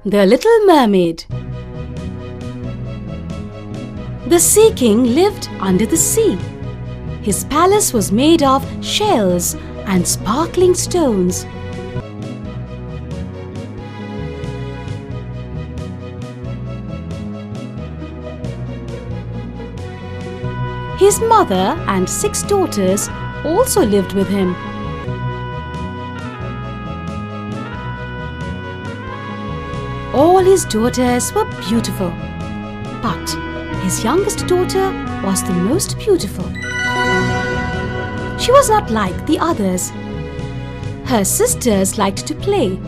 The Little Mermaid. The Sea King lived under the sea. His palace was made of shells and sparkling stones. His mother and 6 daughters also lived with him. All his daughters were beautiful, but his youngest daughter was the most beautiful. She was not like the others. Her sisters liked to play.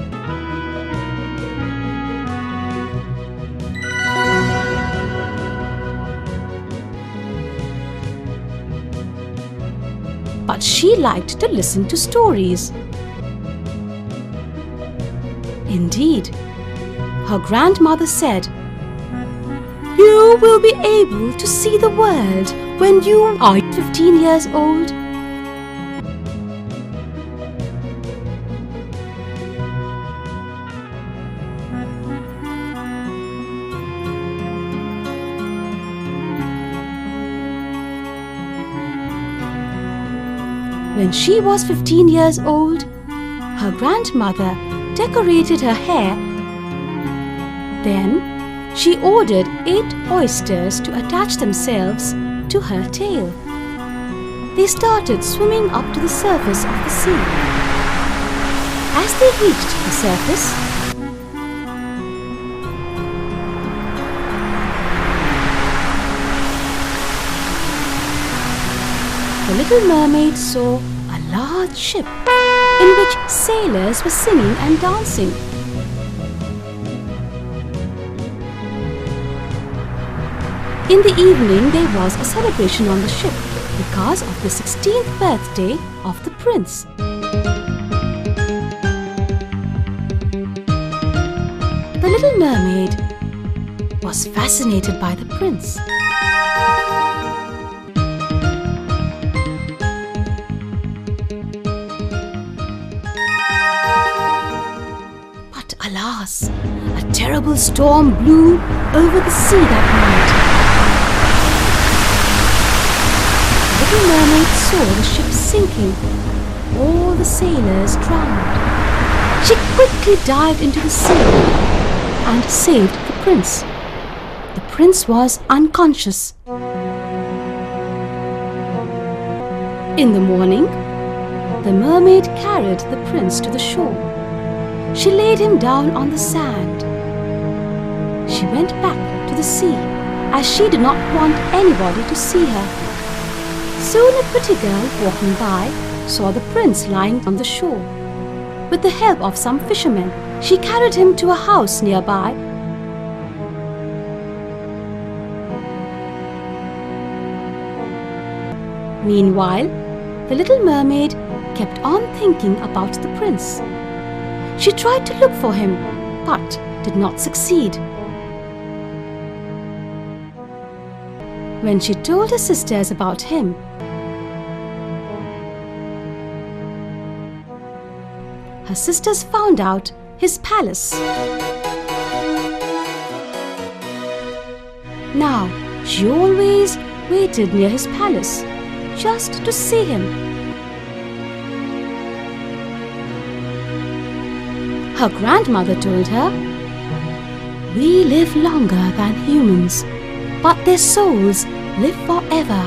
But she liked to listen to stories. Indeed, her grandmother said, "You will be able to see the world when you are 15 years old." When she was 15 years old, her grandmother decorated her hair. Then, she ordered 8 oysters to attach themselves to her tail. They started swimming up to the surface of the sea. As they reached the surface, the Little Mermaid saw a large ship in which sailors were singing and dancing. In the evening, there was a celebration on the ship because of the 16th birthday of the prince. The Little Mermaid was fascinated by the prince. But alas, a terrible storm blew over the sea that night. The Little Mermaid saw the ship sinking. All the sailors drowned. She quickly dived into the sea and saved the prince. The prince was unconscious. In the morning, the mermaid carried the prince to the shore. She laid him down on the sand. She went back to the sea as she did not want anybody to see her. Soon a pretty girl walking by saw the prince lying on the shore. With the help of some fishermen, she carried him to a house nearby. Meanwhile, the Little Mermaid kept on thinking about the prince. She tried to look for him, but did not succeed. When she told her sisters about him, her sisters found out his palace. Now, she always waited near his palace, just to see him. Her grandmother told her, "We live longer than humans, but their souls live forever."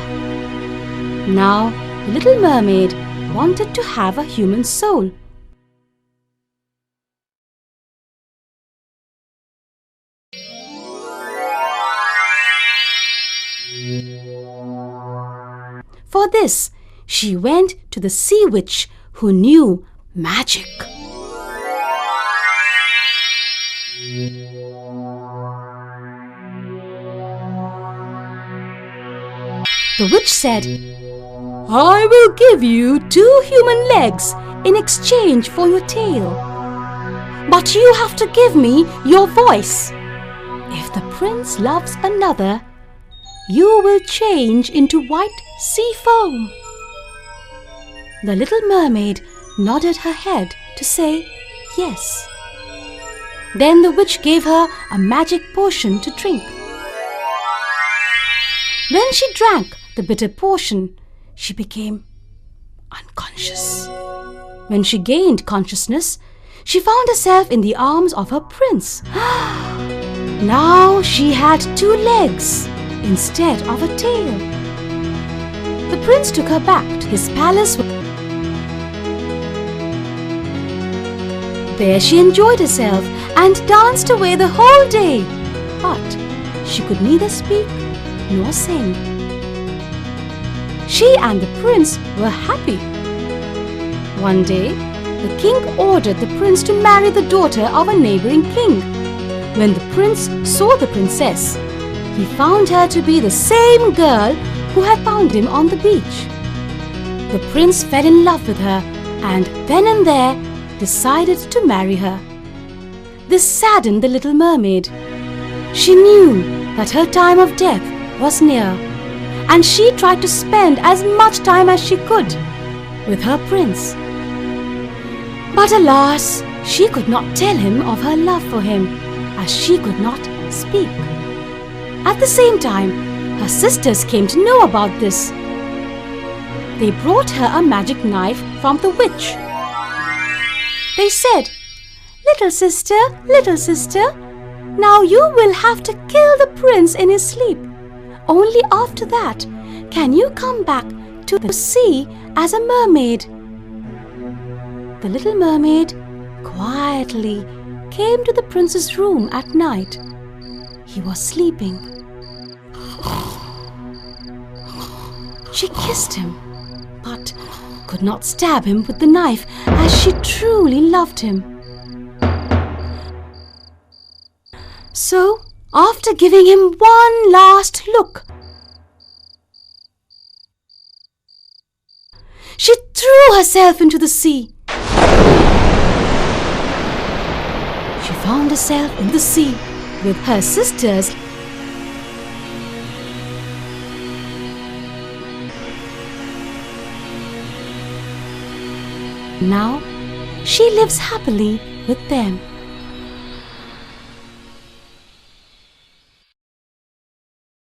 Now, the Little Mermaid wanted to have a human soul. For this, she went to the sea witch who knew magic. The witch said, "I will give you 2 human legs in exchange for your tail. But you have to give me your voice. If the prince loves another, you will change into white sea foam." The Little Mermaid nodded her head to say yes. Then the witch gave her a magic potion to drink. When she drank the bitter potion, she became unconscious. When she gained consciousness, she found herself in the arms of her prince. Now she had 2 legs instead of a tail. The prince took her back to his palace. There she enjoyed herself and danced away the whole day. But she could neither speak nor sing. She and the prince were happy. One day, the king ordered the prince to marry the daughter of a neighboring king. When the prince saw the princess, he found her to be the same girl who had found him on the beach. The prince fell in love with her and then and there decided to marry her. This saddened the little mermaid. She knew that her time of death was near, and she tried to spend as much time as she could with her prince. But alas, she could not tell him of her love for him, as she could not speak. At the same time, her sisters came to know about this. They brought her a magic knife from the witch. They said, little sister, now you will have to kill the prince in his sleep. Only after that can you come back to the sea as a mermaid." The little mermaid quietly came to the prince's room at night. He was sleeping. She kissed him, but could not stab him with the knife as she truly loved him. So, after giving him one last look, she threw herself into the sea. She found herself in the sea with her sisters. Now, she lives happily with them.